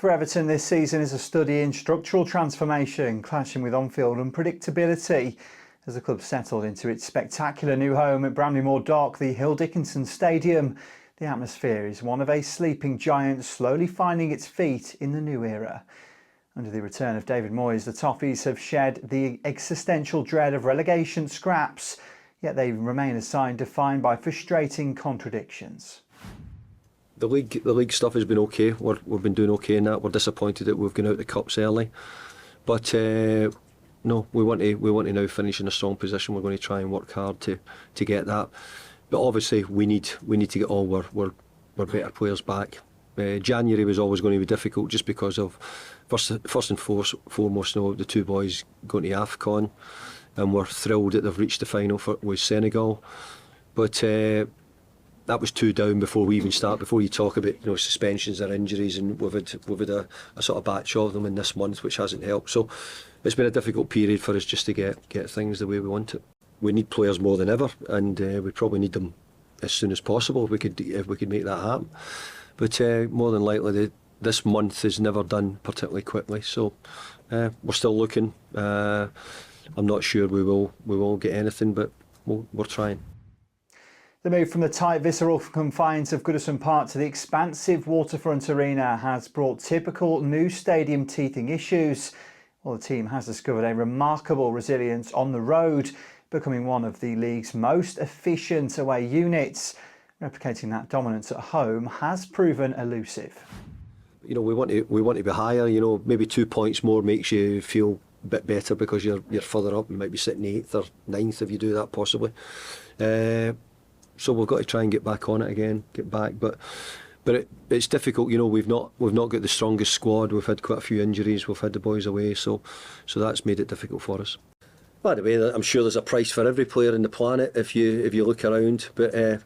For Everton, this season is a study in structural transformation, clashing with on-field unpredictability. As the club settled into its spectacular new home at Bramley-Moore Dock, the Dickinson Stadium, the atmosphere is one of a sleeping giant slowly finding its feet in the new era. Under the return of David Moyes, the Toffees have shed the existential dread of relegation scraps, yet they remain a side defined by frustrating contradictions. The league stuff has been okay. We've been doing okay in that. We're disappointed that we've gone out the cups early, but no, we want to now finish in a strong position. We're going to try and work hard to get that. But obviously, we need to get all our better players back. January was always going to be difficult just because of first and foremost, the two boys going to AFCON, and we're thrilled that they've reached the final with Senegal. But that was two down before we even start. Before you talk about suspensions or injuries, and we've had a sort of batch of them in this month, which hasn't helped. So it's been a difficult period for us just to get things the way we want it. We need players more than ever, and we probably need them as soon as possible if we could make that happen. But more than likely, this month is never done particularly quickly. So we're still looking. I'm not sure we will get anything, but we're trying. The move from the tight visceral confines of Goodison Park to the expansive waterfront arena has brought typical new stadium teething issues. Well, the team has discovered a remarkable resilience on the road, becoming one of the league's most efficient away units. Replicating that dominance at home has proven elusive. We want to be higher. Maybe 2 points more makes you feel a bit better because you're further up. You might be sitting 8th or 9th if you do that possibly. So we've got to try and get back on it again, get back. But it's difficult. We've not got the strongest squad. We've had quite a few injuries. We've had the boys away, so that's made it difficult for us. By the way, I'm sure there's a price for every player on the planet if you look around. But if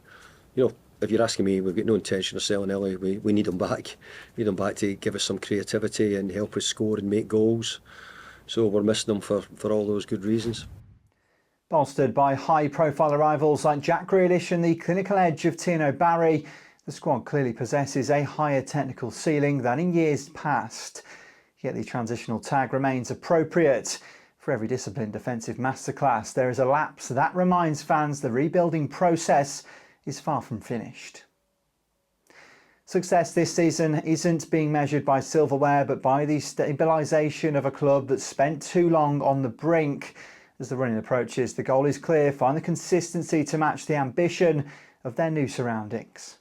you're asking me, we've got no intention of selling Ellie. We need them back. We need them back to give us some creativity and help us score and make goals. So we're missing them for all those good reasons. Bolstered by high-profile arrivals like Jack Grealish and the clinical edge of Tino Barry, the squad clearly possesses a higher technical ceiling than in years past. Yet the transitional tag remains appropriate. For every disciplined defensive masterclass, there is a lapse that reminds fans the rebuilding process is far from finished. Success this season isn't being measured by silverware, but by the stabilisation of a club that spent too long on the brink. As the running approaches, the goal is clear: find the consistency to match the ambition of their new surroundings.